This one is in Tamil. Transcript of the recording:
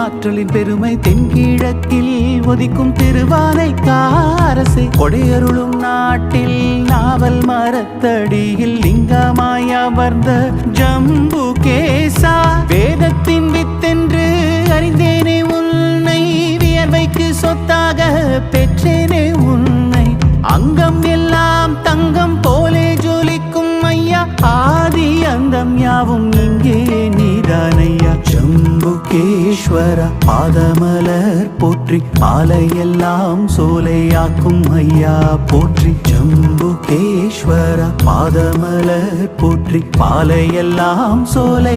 ஆற்றலின் பெருமை தென்கிழக்கில் ஒதிக்கும் திருவானைக்காரசே கொடையருளும் நாட்டில் நாவல் மரத்தடியில் லிங்கமாய் அமர்ந்த ஜம்புகேசா வேதத்தின் வித்தென்று அறிந்தேனே உன்னை வியர்வைக்கு சொத்தாக பெற்றேனே உன்னை அங்கம் எல்லாம் தங்கம் போலே ஜொலிக்கும் ஐயா ஆதி அந்தம் யாவும் இங்கே நீதானையா ஜம்புகேஸ்வர பாதமலர் போற்றி மாலையெல்லாம் சோலையாக்கும் ஐயா போற்றி ஜம்புகேஸ்வர பாதமலர் போற்றி மாலையெல்லாம் சோலை